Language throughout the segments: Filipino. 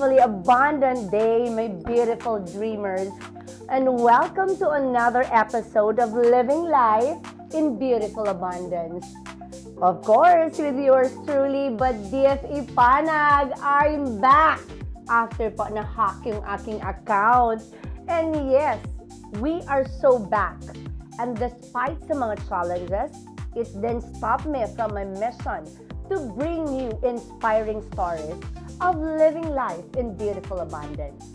beautifully abundant day, my beautiful dreamers. And welcome to another episode of Living Life in Beautiful Abundance. Of course, with yours truly, Badif Ipanag, I'm back after po na-hack yung aking account. And yes, we are so back. And despite sa mga challenges, it didn't stop me from my mission to bring you inspiring stories of living life in beautiful abundance.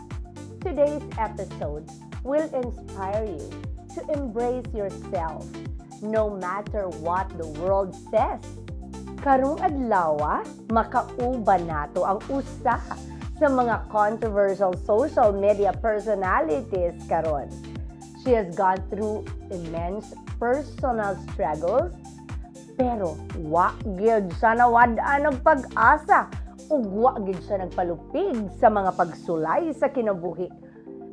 Today's episode will inspire you to embrace yourself no matter what the world says. Karong adlaw, makauban nato ang usa sa mga controversial social media personalities karon. She has gone through immense personal struggles, pero wa gyud siya nawad-an og pag-asa ug wa gyud siya nagpalupig sa mga pagsulay sa kinabuhi.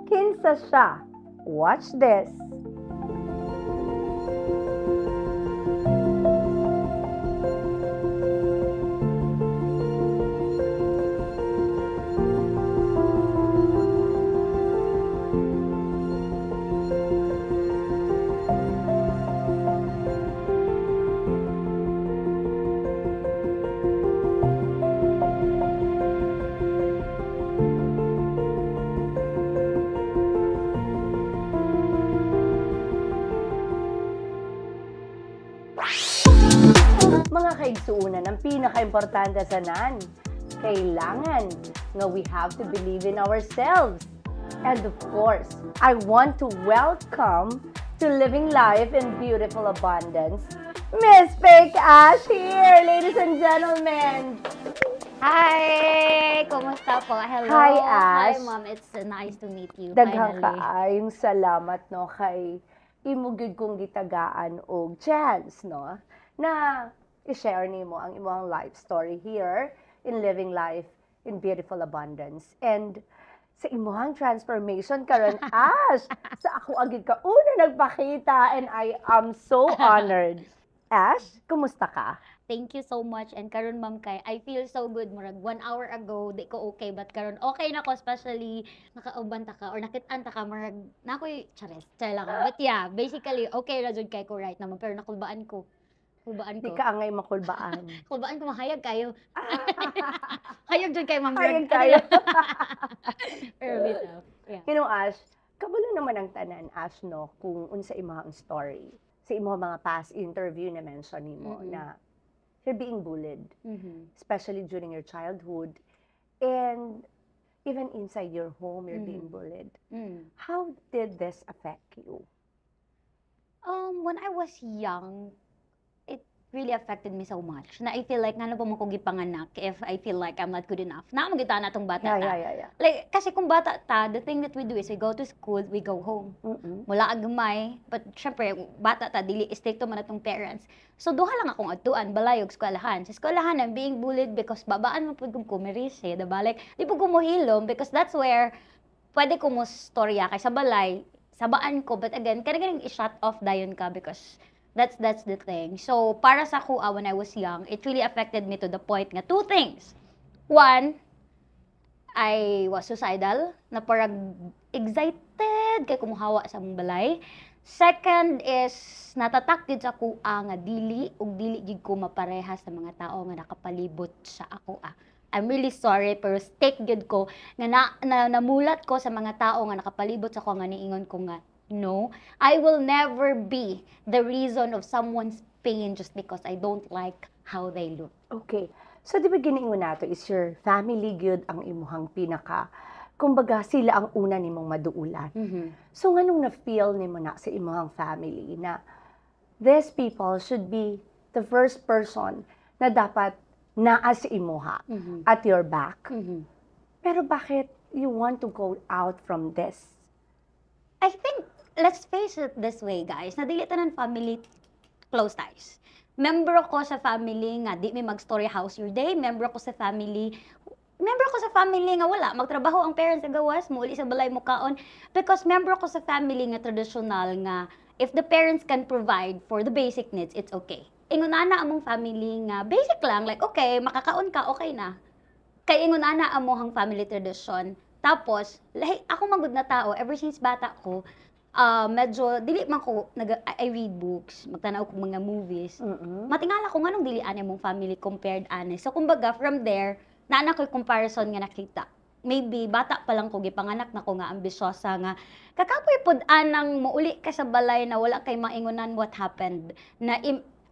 Kinsa siya? Watch this. Mga kaigsuunan, ang pinaka-importante sa nan, kailangan nga we have to believe in ourselves. And of course, I want to welcome to Living Life in Beautiful Abundance, Miss Fake Ash here, ladies and gentlemen. Hi! Kumusta po? Hello! Hi, Ash. Hi, Mom. It's nice to meet you. Daghang finally. kaayong salamat no kay imugid kong gitagaan og chance no na i-share nimo ang imong life story here in Living Life in Beautiful Abundance. And sa imong transformation karon, Ash, sa ako agad ka una nagpakita and I am so honored. Ash, kumusta ka? Thank you so much. And karon, Ma'am, kay I feel so good. Murag 1 hour ago, di ko okay. But karon, okay na ko. Especially, nakauban ta ka or nakitaan ta ka. Murag, nako'y chares. Char lang. But yeah, basically, okay ra jud kay ko right naman. Pero nakulbaan ko. Kulbaan Di ko. ka angay makulbaan. Kulbaan ko, mahayag kayo. Hayag jud kay Ma'am. Hayag kayo. Pero bitaw. Yeah. You know, Ash, kabalo naman ang tanan, Ash, no, kung unsa imong story. Sa imong mga past interview na mention nimo na you're being bullied, especially during your childhood, and even inside your home, you're being bullied. How did this affect you? When I was young, it really affected me so much. Na I feel like, nga na ba mo ko gipanganak if I feel like I'm not good enough. Na mo kita na tong bata ta. Yeah. Like, kasi kung bata ta, the thing that we do is we go to school, we go home. Wala agmay, but syempre, bata ta, dili stricto man atong parents. So, duha lang akong atuan, balayog, eskwelahan. Sa eskwelahan, I'm being bullied because babaan mo po kung kumirise, diba? Like, di po kumuhilom because that's where pwede ko mo storya kay sa balay, sabaan ko. But again, kaya i-shut off dayon ka because that's the thing. So, para sa kuha, when I was young, it really affected me to the point nga, 2 things. 1, I was suicidal, na parang excited kay kumuhawa sa mong balay. Second is, natatakid sa kuha nga dili, ug dili gid ko mapareha sa mga tao nga nakapalibot sa ako. I'm really sorry, pero stick gid ko nga namulat ko sa mga tao nga nakapalibot sa ako nga niingon ko nga, no, I will never be the reason of someone's pain just because I don't like how they look. Okay. So, di ba giniingon nato is your family good ang imuhang pinaka, kumbaga sila ang una nimong maduulan. So, nganong na-feel nimo na sa imuhang family na these people should be the first person na dapat naa sa imuha at your back. Pero bakit you want to go out from this? I think, let's face it this way, guys. Nadili tanan family close ties. Member ako sa family nga di may mag-story house your day. Member ako sa family nga wala magtrabaho ang parents sa gawas mo uli sa balay mo kaon because member ako sa family nga traditional nga if the parents can provide for the basic needs, it's okay. Ingon na among family nga basic lang, like okay, makakaon ka, okay na. kay ingon ana amohang family tradition. Tapos, ako magud na tao, ever since bata ko, medyo, dili man ko, I read books, magtanaw ko mga movies. Matingala ko nganong dili ani mong family compared ani. So, kumbaga, from there, naana ko'y comparison nga nakita. Maybe, bata pa lang ko, gipanganak na ko nga ambisyosa nga, kakapoy pod anang muuli ka sa balay na wala kay maingunan what happened.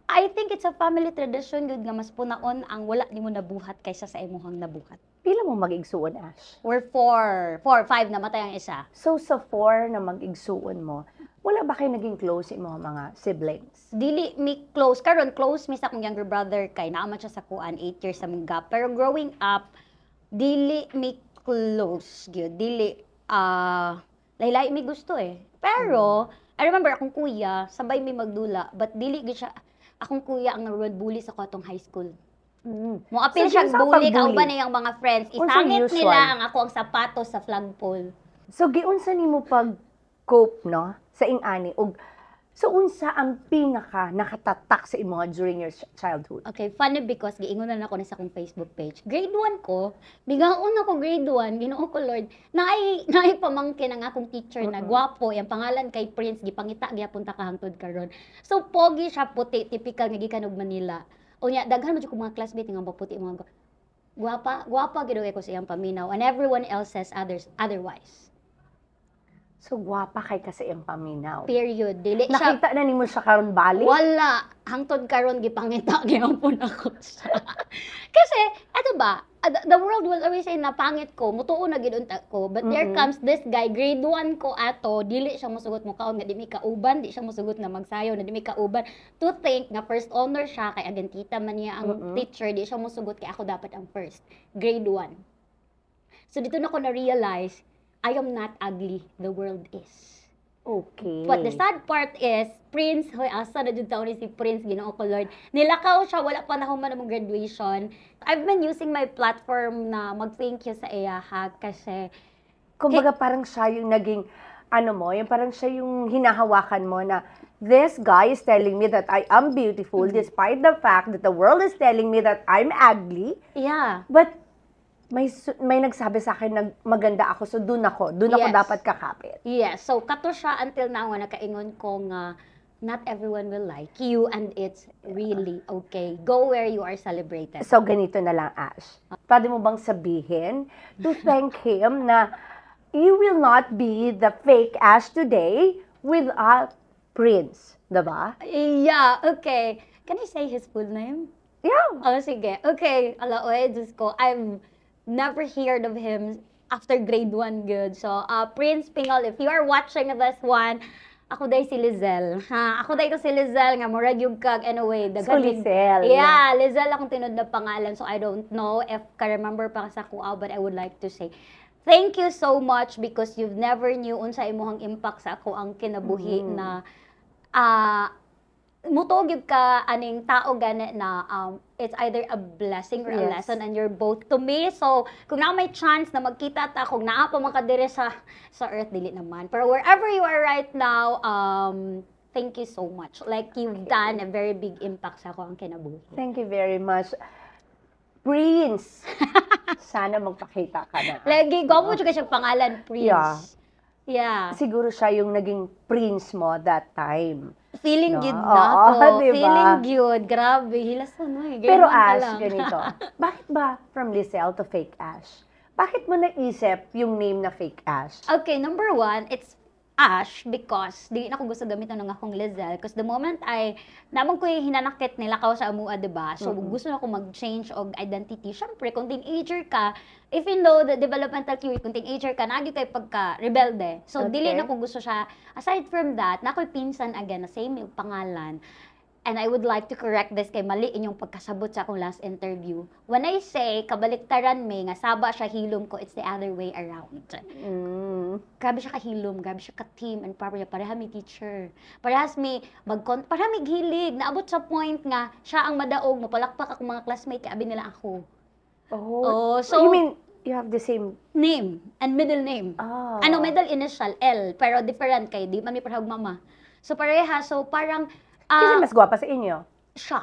I think it's a family tradition good nga mas punaon ang wala nimo nabuhat kaysa sa imuhang nabuhat. Pila mo mag-igsuon, Ash? We're 4, 5 namatay ang isa. So, sa 4 na mag-igsuon mo, wala ba kayo naging close mo mga siblings? Dili mi close. Karon close mi sa akong younger brother kay naaman siya sa kuan 8 years sa gap. Pero growing up, dili mi close gyud. Dili laylay mi gusto eh. Pero I remember akong kuya, sabay mi magdula, but dili gyud siya akong kuya ang road bully sa atong high school. Mo apil So, siya sa bully pagbully, kauban na yung mga friends. unsa Isangit usual? nila ang ako ang sapatos sa flagpole. So, giunsa nimo pag-cope, no? Sa ingani. So, unsa ang pinaka nakatatak sa imo during your childhood? Okay, funny because giingon na ako sa akong Facebook page. Grade 1 ko, bigaon ako grade 1, Ginoo ko Lord, naay pamangkin ang akong teacher na gwapo, yung pangalan kay Prince, gipangita gyapon ta kahangtod karon. So pogi siya, puti, typical nga gikan og Manila. Unya daghan mo jud ko mga classmate nga maputi mga gwapa gid ko sa iyang paminaw and everyone else says otherwise. So, gwapa kay kasi ang paminaw. Period. Dili siya Nakita na nimo siya karon bali? wala. Hangtod karon gipangita gyapon ako siya. Kasi ato ba, the world will always say na pangit ko, mutuo na gid unta ko. But there comes this guy, grade 1 ko ato, dili siya mosugot mo kaon nga di mi kauban, di siya mosugot nga magsayaw na di mi kauban. To think nga first honor siya kay agentita man niya ang teacher, di siya mosugot kay ako dapat ang first. Grade 1. So dito na ko na realize I am not ugly, the world is. Okay. But the sad part is, Prince, hoy, asa na dyan taon ni si Prince, Ginoo ko Lord. Nilakaw siya, wala pa na human namang graduation. I've been using my platform na mag-thank you sa iyaha kasi, Kumbaga parang siya yung naging, yung parang siya yung hinahawakan mo na, this guy is telling me that I am beautiful despite the fact that the world is telling me that I'm ugly. yeah. But, may nagsabi sa akin na maganda ako, so doon ako Yes. dapat kakapit. Yes, so kato siya until now nga nakaingon ko nga, not everyone will like you and it's really okay. Go where you are celebrated. So, ganito na lang, Ash. Pwede mo bang sabihin to thank him na you will not be the fake Ash today without Prince, diba? Yeah, okay. Can I say his full name? Yeah. Oh, sige. Okay, alaoy, Diyos ko. I've never heard of him after grade 1 good. So, Prince Pingol, if you are watching this one, ako day si Lizelle. Ha, ako day ko si Lizelle nga murag yung kag anyway. So, Lizelle. Yeah, Lizelle akong tinod na pangalan. So, I don't know if ka-remember pa sa kuha, but I would like to say, thank you so much because you've never knew unsa imong impact sa ako ang kinabuhi na mutogib ka aning tao gani na it's either a blessing or a Yes. lesson and you're both to me. So, kung na may chance na magkita ta, kung naa pa man ka dire sa earth, dili naman. Pero wherever you are right now, thank you so much. Like, you've done a very big impact sa ako ang kinabuhi. Thank you very much. Prince. Sana magpakita ka na. Lagi, gwapo siya siyang pangalan, Prince. Yeah. Siguro siya yung naging prince mo that time. Feeling No? good Oo, na to. diba? Feeling good. Grabe. Hilason mo eh. Pero Ganyan ka Ash, lang. ganito. Bakit ba from Lizelle to fake Ash? Bakit mo naisip yung name na fake Ash? Okay, number 1, it's Ash because di na ko gusto gamitan ng akong Lizelle because the moment naman ko yung hinanakit nila kao sa amua, diba? So, gusto na ko mag-change og identity. Siyempre, kung teenager ka, if you know the developmental period, kung teenager ka, nagi kay pagka-rebelde. So, dili Okay. na ko gusto siya. Aside from that, na ako'y pinsan again, na same yung pangalan. And I would like to correct this kay mali inyong pagkasabot sa akong last interview. When I say, kabaliktaran may, nga saba siya hilom ko, it's the other way around. Grabe siya kahilom, grabe siya ka-team, and pareha may teacher. Parehas may pareha may gilig. Naabot sa point nga, siya ang madaog, mapalakpak ako mga classmate, kaya abi nila ako. Oh, so, you mean you have the same... name and middle name. Oh. Ano, middle initial, L, pero different kay, di man may parehag mama. So pareha, so parang, Kasi mas gwapa sa inyo. siya.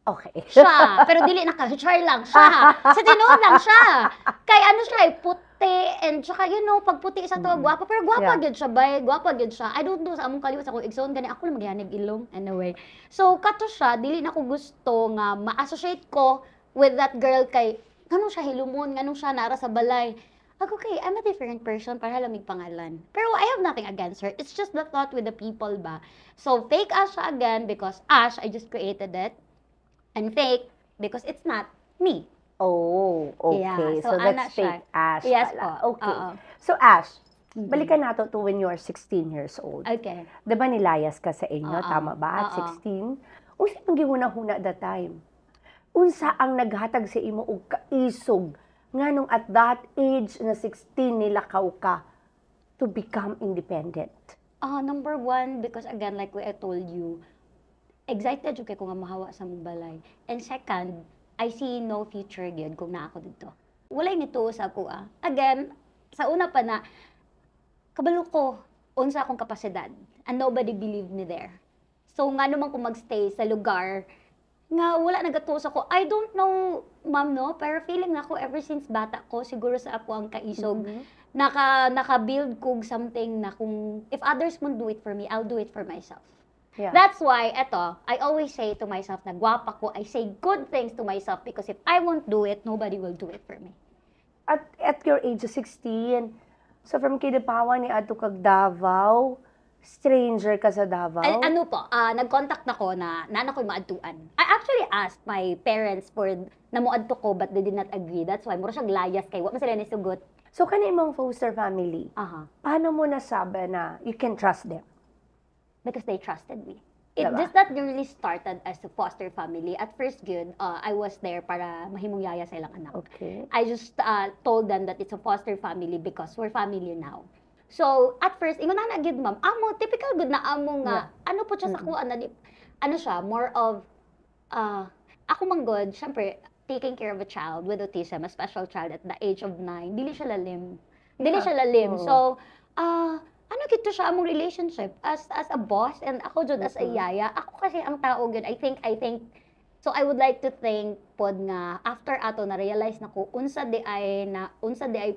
Okay. Siya, pero dili na ka, char lang siya. Sa tinuod lang siya. Kay ano siya, puti, and tsaka, pag puti sa to, gwapa, pero gwapa Yeah. gyud siya, bay, gwapa gyud siya. I don't know, sa among kaliwas ako, igsoon gani, ako lang magyanig ilong, anyway. So, kato siya, dili na ko gusto nga ma-associate ko with that girl kay, ganun siya hilumon, ganun siya nara sa balay. Ako kay, I'm a different person, para lamig pangalan. Pero I have nothing against her. It's just the thought with the people ba. So, fake Ash siya again, because Ash, I just created it. And fake, because it's not me. Oh, okay. Yeah, So, so ana that's siya. fake Ash Yes pala. po. Okay. Oo. So, Ash, Mhm. balikan nato to when you are 16 years old. Okay. Diba nilayas ka sa inyo? Oo. Tama ba? At Oo. 16? Unsa ang gihuna-huna that time? Unsa ang naghatag sa imo og kaisog nganong at that age na 16 nilakaw ka to become independent? Number one, because again, like what I told you, excited yung kay ko nga mahawa sa mong balay. And second, I see no future gyud kung naa ako dito. Walay nito sa ako Again, sa una pa na, kabalo ko, unsa akong kapasidad. And nobody believed me there. So nga naman kung magstay sa lugar, nga wala nagatuos ako. I don't know, ma'am, no? Pero feeling na ako ever since bata ko, siguro sa ako ang kaisog, naka-build ko something na kung, if others won't do it for me, I'll do it for myself. Yeah. That's why, I always say to myself na gwapa ko, I say good things to myself because if I won't do it, nobody will do it for me. At your age of 16, so from Kidapawan ni adto kag Davao, stranger ka sa Davao? Ano po, nag-contact na ko na nana ko'y maadtuan. I actually asked my parents for namuadto ko but they did not agree. That's why, mura siyang layas kay wa man sila nisugot. So kani imong foster family, paano mo nasabi na you can trust them? Because they trusted me. It Diba? just not really started as a foster family. At first, good, I was there para mahimong yaya sa ilang anak. Okay. I just told them that it's a foster family because we're family now. So, at first, ingon na gid ma'am, amo, typical good na amo nga, ano po siya sa kuha na, ano siya, more of, ako man good, syempre, taking care of a child with autism, a special child at the age of 9, dili siya lalim. Dili siya lalim. Oo. So, ano gito siya among relationship as a boss and ako jud as a yaya. Ako kasi ang tao gud, I think, so I would like to think pod nga after ato na realize nako unsa di ay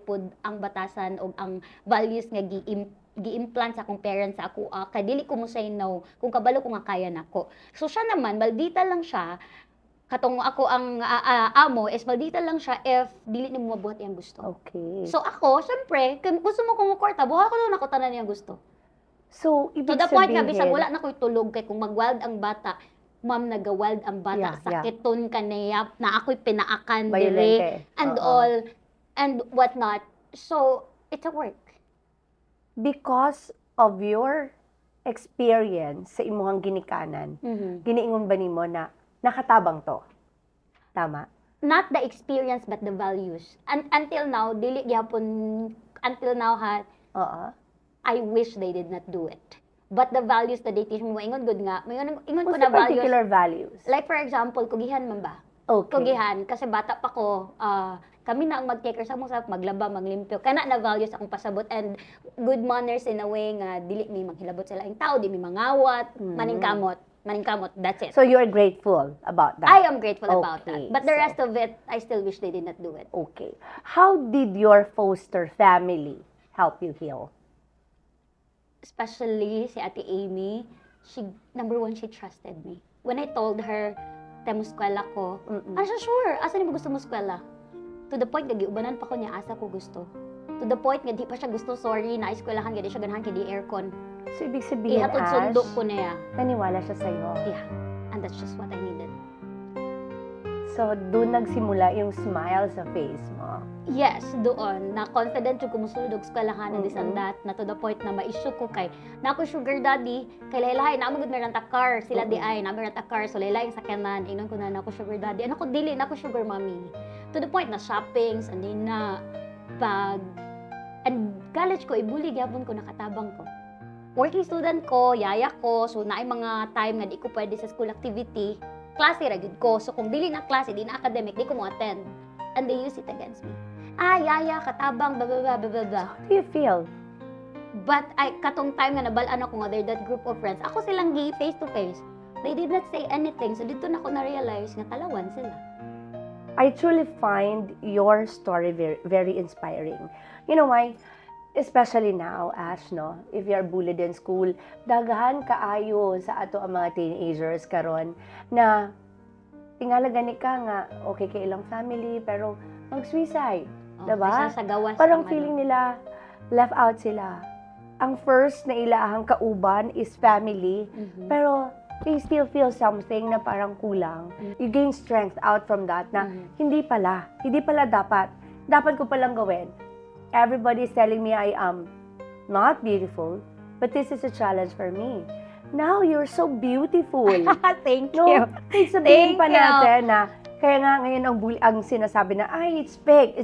pod ang batasan o ang values nga gi-implant sa akong parents sa ako kay dili ko mo say no kung kabalo ko nga kaya nako. So siya naman maldita lang siya katong ako ang amo is maldita lang siya if dili nimo mabuhat iyang gusto. Okay. So ako, syempre, kung gusto mo kung kwarta, buha ko lang ako tanan niyang gusto. So, ibig To the point nga, sabihin, bisag wala na ko'y tulog kay kung mag-wild ang bata, ma'am, nag-wild ang bata, Yeah. sakiton ka niya, na ako'y pinaakan Violente. dire, and Oo. all, and whatnot. So, it's a work. because of your experience sa imuhang ginikanan, giniingon ba nimo na nakatabang to? Tama? Not the experience, but the values. And until now, dili gyapon, until now Oo. I wish they did not do it. But the values that they teach me, ingon good nga, ingon ko What's na the values. particular values? Like for example, kugihan man ba? Okay. Kugihan, kasi bata pa ko, kami na ang mag-take care sa mong self, maglaba, maglimpyo. Kana na values akong pasabot and good manners in a way nga dili mi manghilabot sa laing tao, di mi mangawat, maningkamot, that's it. So you're grateful about that? I am grateful about Okay, that. But the so- rest of it, I still wish they did not do it. Okay. How did your foster family help you heal? Especially si Ate Amy, number one, she trusted me. When I told her, tayo mo eskwela ko, ano siya, sure, asa niyo mo gusto mo eskwela? To the point, nagiubanan pa ko niya, asa ko gusto. To the point, nga di pa siya gusto, sorry, na eskwelahan, nga di siya ganahan, kaya di aircon. So ibig sabihin, Ihatod Ash, sundo ko niya. naniwala siya sa'yo. Yeah, and that's just what I needed. So doon nagsimula yung smile sa face mo. Yes, doon, na confident yung kumusulod og eskwelahan, and this and that, na to the point na ma-issue ko kay, na ako sugar daddy, kay laylay, na mo gud may rent a car, sila di ay, na may rent a car, so laylay yung sakyanan, inon ko na ako sugar daddy, ano ko dili, na ako sugar mommy. To the point na shoppings, and then na pag, and college ko, ibuli gyapon ko, nakatabang ko. Working student ko, yaya ko, so naay mga time nga di ko pwede sa school activity, klase ra gyud ko. So kung dili na klase, di na academic, di ko mo attend. And they use it against me. Yaya, katabang, blah, blah, blah, blah, blah, blah. How do you feel? But katong time nga nabalaan ako nga, they're that group of friends, ako silang gi face to face. They did not say anything. So dito na ko na-realize nga talawan sila. I truly find your story very, very inspiring. You know why? Especially now, Ash, no? If you are bullied in school, daghan kaayo sa ato ang mga teenagers karon na tingala gani ka nga, okay kay ilang family, pero mag-suicide. Diba? Sa gawas Parang feeling nila, left out sila. Ang first na ilahang kauban is family, pero they still feel something na parang kulang. You gain strength out from that na hindi pala dapat. Dapat ko palang gawin. Everybody is telling me I am not beautiful, but this is a challenge for me. Now you're so beautiful. Thank No, you. sabihin pa Thank you. natin na kaya nga ngayon ang sinasabi na ay it's fake,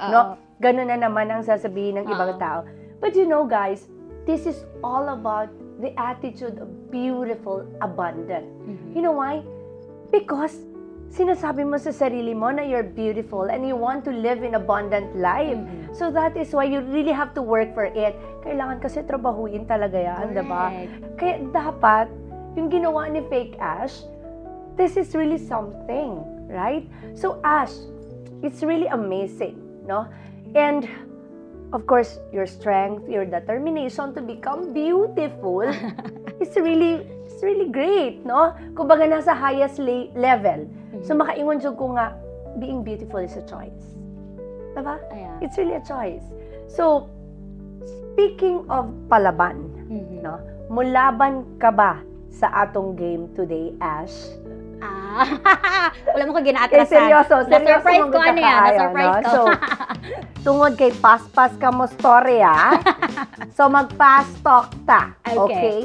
no? Ganun na naman ang sasabihin ng ibang tao. But you know guys, this is all about the attitude of beautiful, abundant. You know why? Because sinasabi mo sa sarili mo na you're beautiful and you want to live in abundant life. So that is why you really have to work for it. Kailangan kasi trabahuin talaga yan, diba? Kaya dapat, yung ginawa ni Fake Ash, this is really something, right? So Ash, it's really amazing, no? And of course, your strength, your determination to become beautiful is really great, no? Kumbaga nasa highest level. So makaingon jud ko nga being beautiful is a choice. Diba? It's really a choice. So speaking of palaban, no? Mulaban ka ba sa atong game today, Ash? Wala mo ko ginaatrasan. Seryoso Na-surprise ko ano yan. Na-surprise ko. So, tungod kay paspas ka mo story, So, mag-fast talk ta. Okay?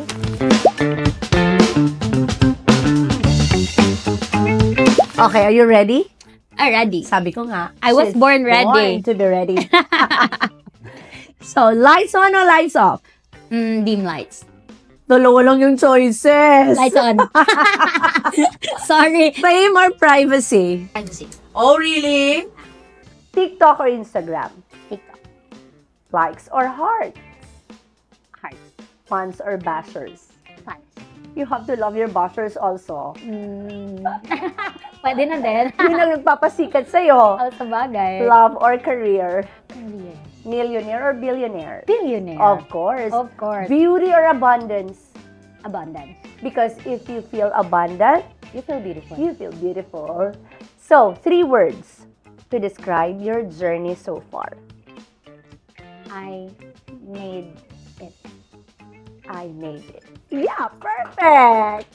Okay, are you ready? Ready. Sabi ko nga. I was she's born ready. Born to be ready. So, lights on or lights off? Dim lights. Dalawa lang yung choices. Lights on. Sorry. Fame or privacy? Privacy. Oh, really? TikTok or Instagram? TikTok. Likes or hearts? Hearts. Fans or bashers? Fans. You have to love your bashers also. Pwede na din. Yun ang nagpapasikat sa'yo. Sa bagay. Love or career? Career. Millionaire or billionaire? Billionaire. Of course. Of course. Beauty or abundance? Abundance. Because if you feel abundant, You feel beautiful. you feel beautiful. So, 3 words to describe your journey so far. I made it. I made it. Yeah, perfect!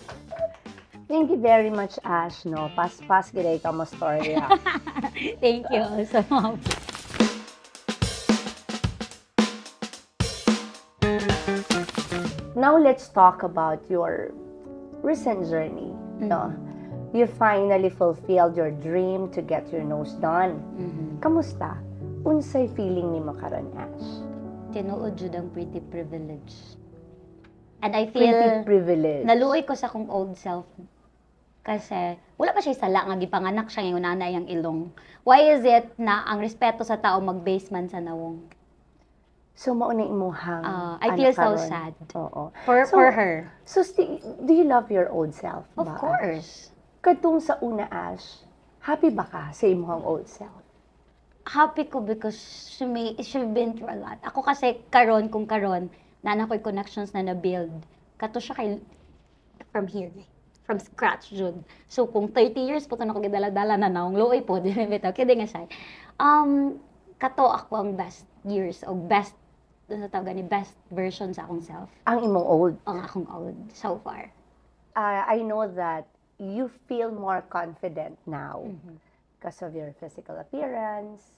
Thank you very much, Ash, no? Pas giday ka mo story, Thank you so much. Now, let's talk about your recent journey, no? You finally fulfilled your dream to get your nose done. Kamusta? Unsay feeling ni mo karon, Ash? Tinuod jud ang pretty privilege. And I Pretty feel privilege. naluoy ko sa akong old self. Kasi wala pa siya sala nga gipanganak siya ng nanay ang ilong. Why is it na ang respeto sa tao mag-base man sa nawong? So, mauna imuhang I feel so karon. sad. Oo. For her. So, do you love your old self? Of ba? course. Katong sa una, Ash, happy ba ka sa imuhang old self? Happy ko because she's been through a lot. Ako kasi karon na ko'y connections na na-build. Kato siya kay from here. From scratch, jud. So, kung 30 years po ito na ko gidala-dala na naong looy po, di bitaw. Kaya nga siya. Kato ako ang best years o best best version sa akong self. Ang imong old. Ang akong old so far. I know that you feel more confident now because of your physical appearance.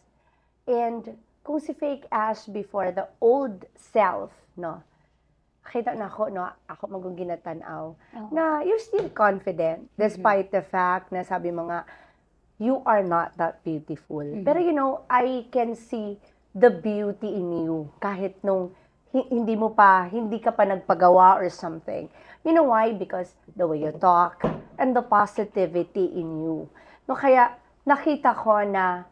And kung si Fake Ash before, the old self, no? Kita na ako, no? Ako maguginatanaw. Na you're still confident despite the fact na sabi mo nga, you are not that beautiful. Pero you know, I can see the beauty in you kahit nung hindi ka pa nagpagawa or something. You know why? Because the way you talk and the positivity in you. No, kaya nakita ko na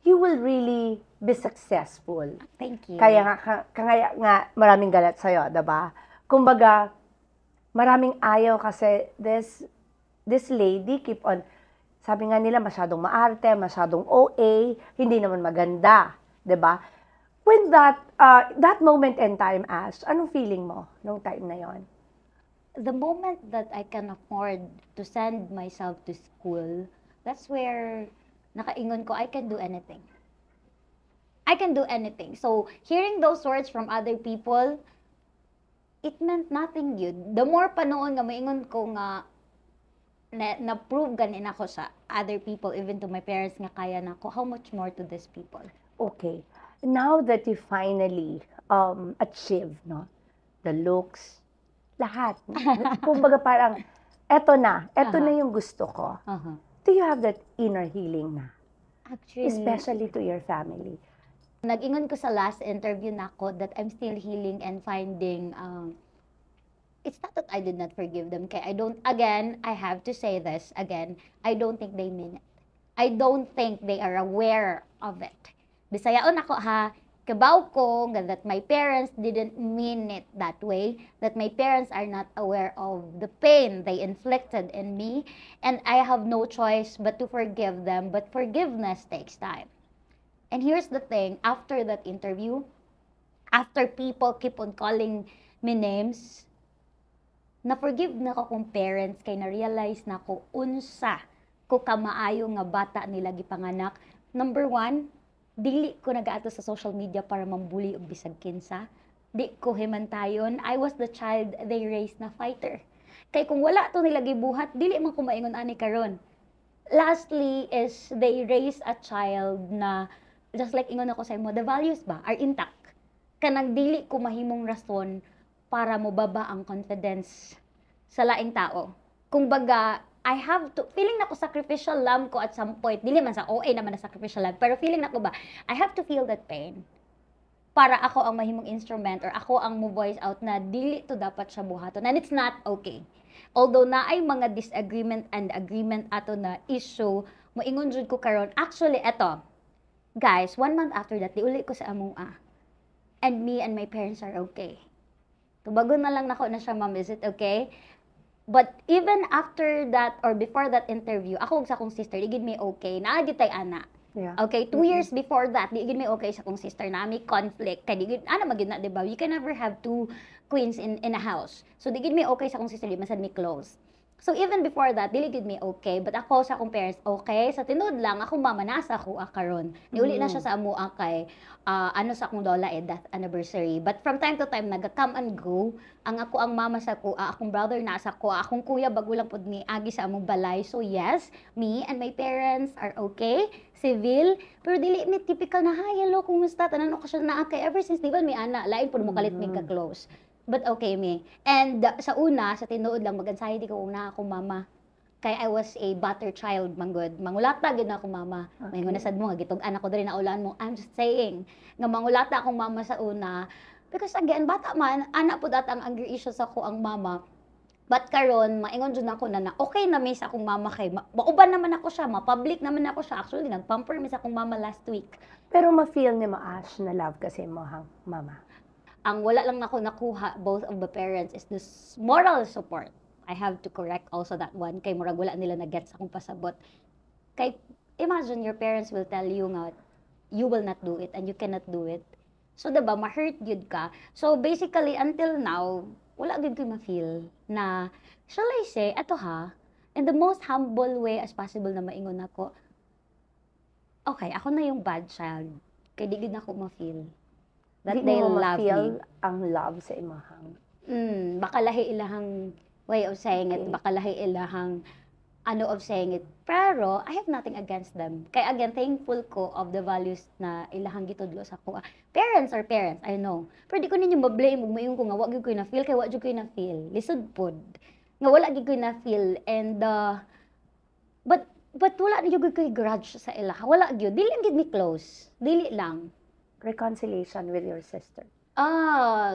you will really be successful. Thank you. Kaya nga maraming galat sa'yo, diba? Kumbaga, maraming ayaw kasi this lady keep on, sabi nga nila masyadong maarte, masyadong OA, hindi naman maganda, 'di ba? When that moment in time, Ash, anong feeling mo nung time na yon? The moment that I can afford to send myself to school, that's where nakaingon ko, I can do anything. I can do anything. So, hearing those words from other people, it meant nothing yun. The more panoon nga maingon ko nga na-prove ganin ako sa other people, even to my parents nga kaya na ako, how much more to these people? Okay. Now that you finally achieve, no, the looks, lahat. Kumbaga parang, eto na yung gusto ko. Do you have that inner healing na? Actually, Especially to your family. nag-ingon ko sa last interview na ako that I'm still healing and finding, it's not that I did not forgive them. Kaya I have to say this again, I don't think they mean it. I don't think they are aware of it. Bisayaon ako ha, kabaw ko that my parents didn't mean it that way, that my parents are not aware of the pain they inflicted in me, and I have no choice but to forgive them, but forgiveness takes time. And here's the thing, after that interview, after people keep on calling me names, na-forgive na ko kong parents kay na-realize na ko unsa ko kamaayo nga bata nila gipanganak. Number one, dili ko nag-aato sa social media para mambuli og bisag kinsa. Di ko himantayon. I was the child they raised na fighter. Kay kung wala to nila gibuhat, dili man ko maingon ani karon. Lastly is they raise a child na just like ingon ako sa imo, the values ba are intact. Kanang dili ko mahimong rason para mo baba ang confidence sa laing tao. Kumbaga, I have to, feeling na ko sacrificial lamb ko at some point, dili man sa OA naman na sacrificial lamb, pero feeling na ko ba, I have to feel that pain para ako ang mahimong instrument or ako ang mo voice out na dili to dapat siya buhaton. And it's not okay. Although na ay mga disagreement and agreement ato na issue, moingon jud ko karon. Actually, eto, guys, 1 month after that, diuli ko sa among and me and my parents are okay. Tubagon na lang nako na siya, ma'am, is it okay? But even after that or before that interview, ako sa akong sister, di gid me okay. Naa gid tay ana. Yeah. Okay, 2 years before that, di gid me okay sa akong sister na may conflict. Kay di gid ana magid na, di ba? You can never have two queens in a house. So di gid me okay sa akong sister, di masad me close. So even before that, dili gid me okay, but ako sa akong parents okay. Sa tinud lang akong mama nasa ko karon. Niuli na siya sa amo kay ano sa akong lola death anniversary. But from time to time naga-come and go ang ako ang mama sa ko, akong brother nasa ko, akong kuya bago lang pud ni agi sa among balay. So yes, me and my parents are okay, civil, pero dili mi typical na hi, hello, kumusta? Tanan ko siya na kay ever since di ba mi ana, lain pud mo kalit mi ka close. But okay me. And sa una, sa tinuod lang, mag-anxiety ko una akong mama. Kaya I was a butter child, manggod. Mangulata gid na akong mama. Okay. May sad mo, gitug anak ko diri na ulan mo. I'm just saying, nga mangulata akong mama sa una. Because again, bata man, anak po ang anger issues ako ang mama. But karon maingon jud nako na okay na mi sa akong mama kay mauban naman ako siya, ma-public naman ako siya. Actually, nag-pamper mi sa akong mama last week. Pero ma-feel ni mo, Ash, na love kasi mo hang mama. Ang wala lang nako nakuha both of the parents is this moral support. I have to correct also that one kay murag wala nila na get sa akong pasabot. Kay imagine your parents will tell you nga you will not do it and you cannot do it. So diba ma-hurt gyud ka. So basically until now wala gyud ko ma-feel na shall I say ato ha in the most humble way as possible na maingon ako. Okay, ako na yung bad child. Kay di gyud nako ma-feel that Di they mo love ma-feel me. ang love sa imahang. Baka lahi ilahang way of saying it, baka lahi ilahang ano of saying it. Pero I have nothing against them. Kaya again, thankful ko of the values na ilahang gitudlo sa ko. Parents are parents, I know. Pero di ko ninyo ma-blame, mo ko nga, wag ko na feel, kaya wag ko na feel. Lisod pod. Nga wala gid ko na feel. And, but wala niyo gid ko grudge sa ila. Wala gyud. Dili gid mi close. Dili lang. Reconciliation with your sister.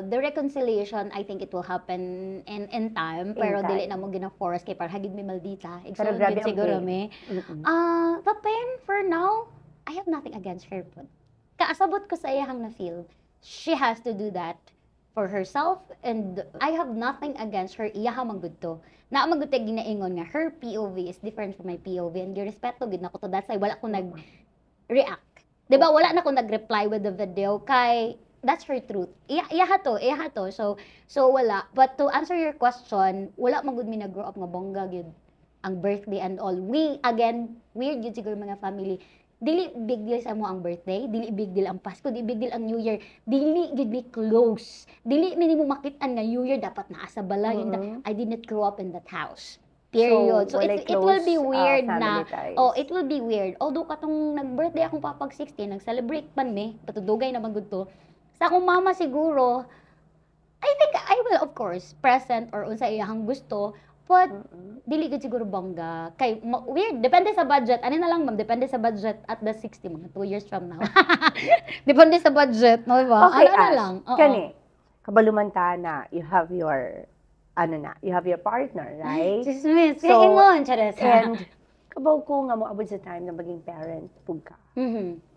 The reconciliation, I think it will happen in time, pero dili na mo gina-force kay para hagid mi maldita. Pero grabe ang siguro pain. me. The pain for now, I have nothing against her po. Kaasabot ko sa iyang na feel. She has to do that. for herself, and I have nothing against her. Iyaha man gud to. Na man gud tay ginaingon nga her POV is different from my POV, and girespeto gid nako to. That's why wala ko nag-react. 'Di ba? Wala na ko nag-reply with the video kay that's her truth. Iyaha to. So wala. But to answer your question, wala man gud mi nag-grow up nga bongga gyud ang birthday and all. We again, weird gyud siguro mga family. Dili big deal sa mo ang birthday, dili big deal ang Pasko, dili big deal ang New Year, dili gid me close. Dili minimo makit-an nga New Year dapat naa sa balay. I did not grow up in that house. Period. So it will be weird na. Oh, it will be weird. Although katong nag-birthday akong papag 16, nag-celebrate man me, patudugay naman gud to. Sa akong mama siguro, I think I will of course present or unsa iyang gusto. But, dili gud siguro bongga. Kay, weird. Depende sa budget. Ano na lang, ma'am? Depende sa budget at the 60, mga 2 years from now. Depende sa budget, no ba? Okay, ano na lang. Kani, kabalumanta na, you have your, you have your partner, right? Chismis. So, Ingon, chares. And, kabaw ko nga mo abot sa time na maging parent, pug ka.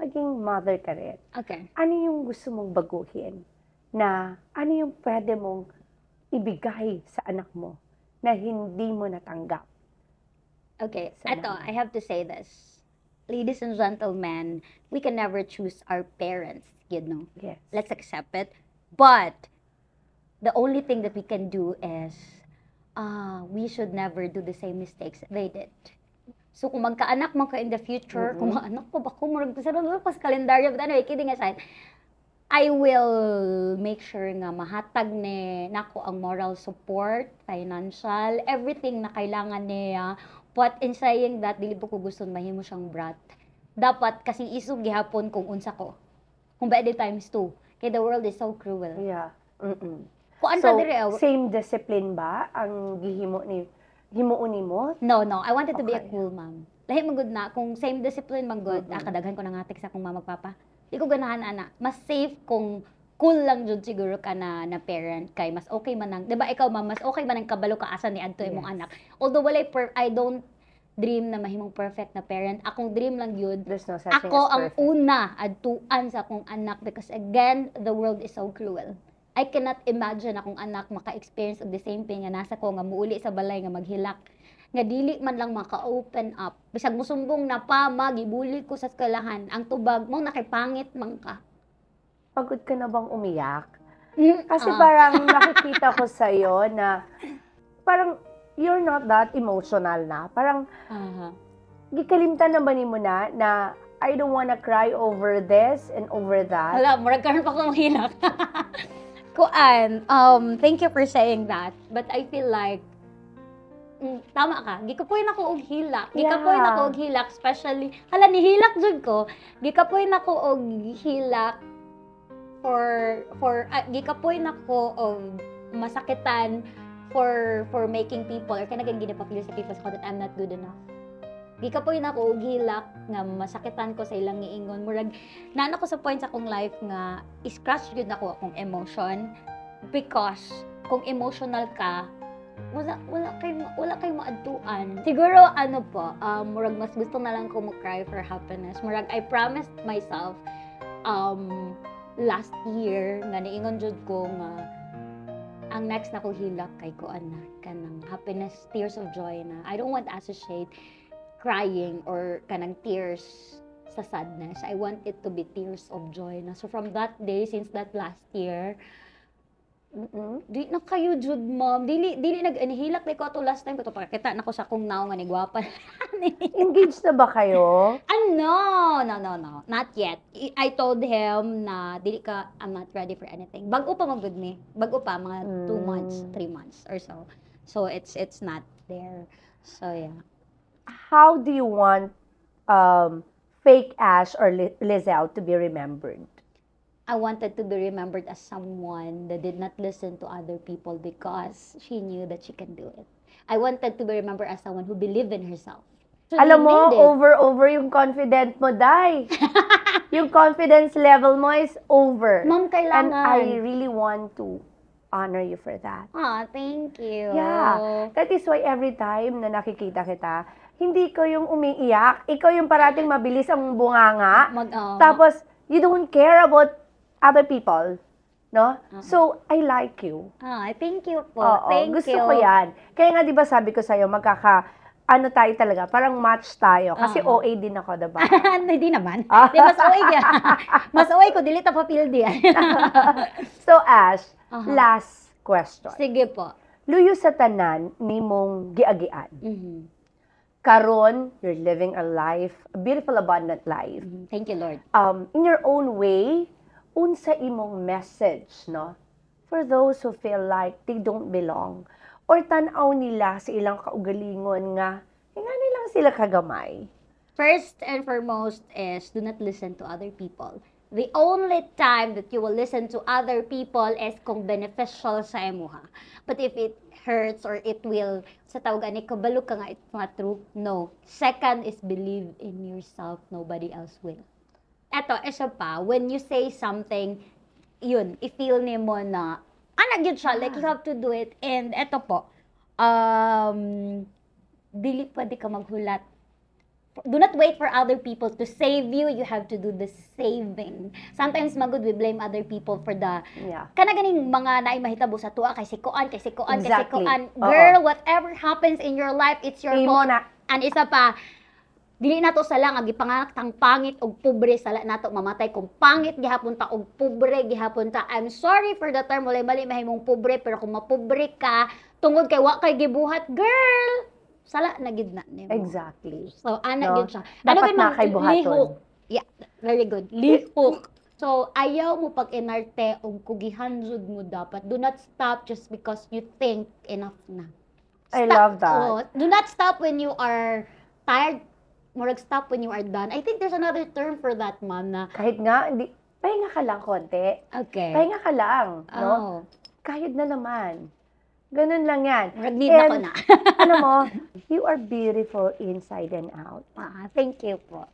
Maging mother ka rin. Okay. Ano yung gusto mong baguhin? Na, ano yung pwede mong ibigay sa anak mo na hindi mo natanggap? Okay, eto, I have to say this. Ladies and gentlemen, we can never choose our parents, you know. Yes. Let's accept it. But, the only thing that we can do is, we should never do the same mistakes they did. So, kung magkaanak man ka in the future, kung maanak ko ba ko, marag sa pas kalendaryo, but anyway, kidding aside, I will make sure nga mahatag ni nako ang moral support, financial, everything na kailangan niya. But in saying that, dili po ko gusto mahimo siyang brat. Dapat kasing isog gihapon kung unsa ko. Kung ba the times 2. Kaya the world is so cruel. Yeah. Kung So, dire, same discipline ba ang himuon mo? No. I wanted to be a Okay. cool mom. Lahi magud na. Kung same discipline manggod, kadaghan ko nangatik sa akong mama papa. Di ko ganahan, ana. Mas safe kung cool lang jud siguro ka na parent kay mas okay man ang, 'di ba ikaw ma'am, mas okay man ang kabalo ka asa ni adto imong anak. Although I don't dream na mahimong perfect na parent. Akong dream lang yun. There's no such thing Ako as ang perfect. una adtuan sa akong anak because again, the world is so cruel. I cannot imagine akong anak maka-experience of the same thing nga nasa ko nga muuli sa balay nga maghilak nga dili man lang maka-open up. Bisag musumbong na pa, magibuli ko sa eskwelahan. Ang tubag mo nakipangit man ka. Pagod ka na bang umiyak? Kasi parang nakikita ko sa'yo na parang you're not that emotional na. Parang gikalimtan na ba ni mo na I don't wanna cry over this and over that. Hala, murag karon pa ko mahilak. Kuan, thank you for saying that. But I feel like tama ka. Gikapoy na ko og hilak. Gikapoy na ko og hilak, especially hala ni hilak jud ko. Gikapoy na ko og hilak for gikapoy na ko og masakitan for making people or kanang ginapapili sa people so that I'm not good enough. Gikapoy na ko og hilak nga masakitan ko sa ilang giingon. Murag naana ko sa point sa akong life nga scratch gyud nako akong emotion because kung emotional ka wala kay maadtuan. Siguro ano po, murag mas gusto na lang ko mo cry for happiness. Murag I promised myself last year nga niingon jud ko nga ang next na ko hilak kay ko ana kanang happiness, tears of joy na. I don't want to associate crying or kanang tears sa sadness. I want it to be tears of joy na. So from that day, since that last year, di na kayo jud ma'am. Dili nag-anihilak na ko to last time ko to pakita na ko sa kung naong nga ni gwapa. Engaged na ba kayo? No. Not yet. I told him na I'm not ready for anything. Bago pa magud me. Bago pa mga 2 months, 3 months or so. So it's not there. So yeah. How do you want fake Ash or Lizelle to be remembered? I wanted to be remembered as someone that did not listen to other people because she knew that she can do it. I wanted to be remembered as someone who believed in herself. So Alam mo, over yung confident mo, Day. Yung confidence level mo is over. Ma'am, kailangan. And I really want to honor you for that. Thank you. Yeah. That is why every time na nakikita kita, hindi ko yung umiiyak. Ikaw yung parating mabilis ang bunganga. Tapos, you don't care about other people. No? So, I like you. Thank you po. Oo, Thank gusto you. ko yan. Kaya nga, di ba sabi ko sa'yo, ano tayo talaga, parang match tayo. Kasi Oo. OA din ako, diba? Hindi naman. Di, mas OA yan. Mas OA ko, dili ta papildi yan. So, Ash, Aha. last question. Sige po. Luyo sa tanan, nimong giagian. Mhm. Karon, you're living a life, a beautiful, abundant life. Thank you, Lord. In your own way, unsa imong message, no? For those who feel like they don't belong. Or tanaw nila sa ilang kaugalingon nga, nga nilang sila kagamay. First and foremost is do not listen to other people. The only time that you will listen to other people is kung beneficial sa emuha. But if it hurts or it will, sa tawag ani, kabalo ka nga, it's not true. No. Second is believe in yourself. Nobody else will. Eto, isa pa, when you say something, yun, i-feel ni mo na, yun siya, like you have to do it. And eto po, dili pwede ka maghulat. Do not wait for other people to save you. You have to do the saving. Sometimes magud we blame other people for the kana ganing mga naay mahitabo sa tuwa kay sikoan. Exactly. Girl, whatever happens in your life, it's your Imo fault. na. And isa pa, dili nato sala nga gipanganak tang pangit og pobre sala nato mamatay kung pangit gihapon ta og pobre gihapon ta. I'm sorry for the term, walay mali mahimong pobre, pero kung mapobre ka tungod kay wa kay gibuhat, girl, sala na gid na nimo. Exactly. So No? gid siya. Dapat na kay buhaton. Lihok. Yeah, very good. Lihok. So ayaw mo pag inarte og kugihanjud mo dapat. Do not stop just because you think enough na. I love that. Oh, do not stop when you are tired. Murag stop when you are done. I think there's another term for that, ma'am, na Kahit nga, pahinga ka lang konti. okay. Pahinga ka lang, no? Oh. Kahit na naman. Ganun lang yan. Murag need na ko And, na. Alam mo, you are beautiful inside and out. Thank you po.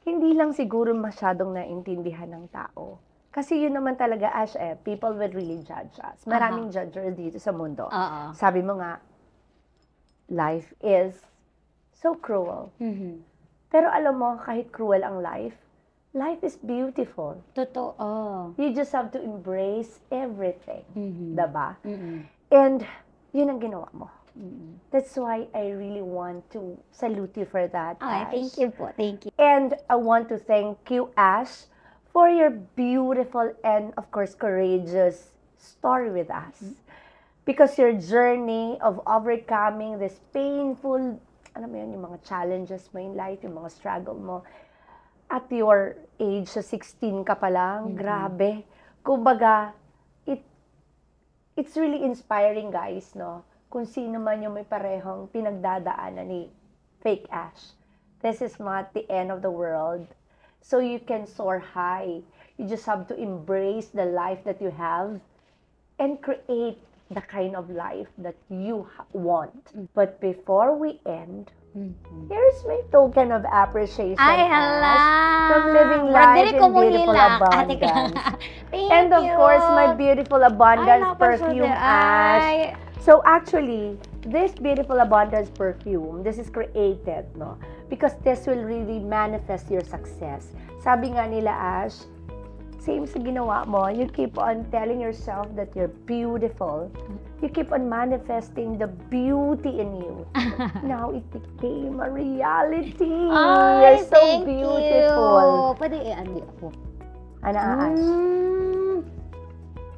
Hindi lang siguro masyadong naintindihan ng tao. Kasi yun naman talaga, Ash, people will really judge us. Maraming judgers dito sa mundo. Oo. Sabi mo nga, life is so cruel. Mhm. Pero alam mo, kahit cruel ang life is beautiful. Totoo. You just have to embrace everything. Mhm. Diba? Mhm. And yun ang ginawa mo. Mhm. That's why I really want to salute you for that, Ay, Ash. thank you po. Thank you. And I want to thank you, Ash, for your beautiful and, of course, courageous story with us. Because your journey of overcoming this painful, ano mo yun, yung mga challenges mo in life, yung mga struggle mo, at your age, sa 16 ka pa lang, grabe. Kumbaga, it's really inspiring, guys, no? Kung sino man yung may parehong pinagdadaanan ni Fake Ash. This is not the end of the world. So you can soar high. You just have to embrace the life that you have and create the kind of life that you want. But before we end, here's my token of appreciation, Ay, Ash, hala! from living Murag life dili in ko beautiful muhila. abundance. Thank And of you. course, my beautiful abundance perfume, Ash. Ay, So actually, this beautiful abundance perfume, this is created, no? Because this will really manifest your success. Sabi nga nila, Ash, same sa ginawa mo, you keep on telling yourself that you're beautiful. You keep on manifesting the beauty in you. Now it became a reality. Ay, You're so thank beautiful. you. Pwede i-andi ako. Ana, Ash, Mm,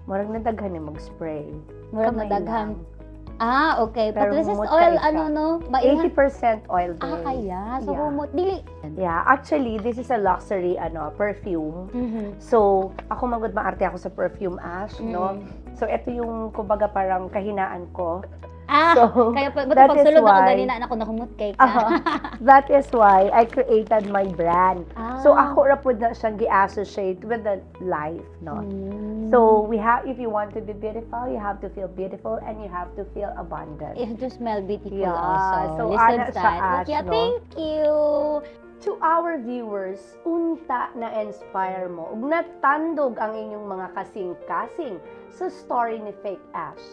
marag nadaghan ni mag-spray. Murag Kamay nadaghan. lang. Okay. Pero But this is humot ka oil, isa. ano, no? Maihan. 80% oil based. Kaya. So, Yeah. humot. Dili. Yeah, actually, this is a luxury perfume. Mhm. So, ako magud maarte ako sa perfume, Ash, no? So, ito yung, kumbaga, parang kahinaan ko. So, kaya pa, that pag is sulod ako why- ganina, ako nahumot kay ka. That is why I created my brand. So, Ah. ako ra pud na siyang gi-associate with the life, no? Mm. So, if you want to be beautiful, you have to feel beautiful and you have to feel abundant. You have to smell beautiful Yeah, also. so Listen ana sa sa it. Ash, Yeah, no? thank you. To our viewers, unta na inspire mo ug natandog ang inyong mga kasing-kasing sa story ni Fake Ash.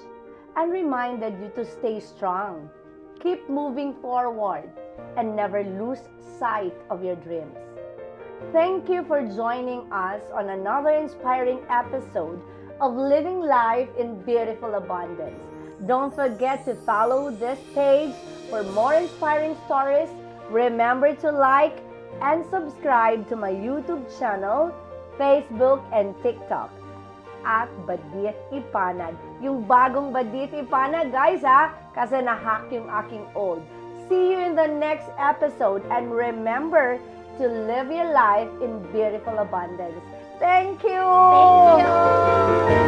I reminded you to stay strong, keep moving forward, and never lose sight of your dreams. Thank you for joining us on another inspiring episode of living life in beautiful abundance. Don't forget to follow this page for more inspiring stories. Remember to like and subscribe to my YouTube channel, Facebook, and TikTok at Badit Ipanag. Yung bagong Badit Ipanag, guys, ha? Kasi na-hack yung aking old. See you in the next episode, and remember to live your life in beautiful abundance. Thank you! Thank you!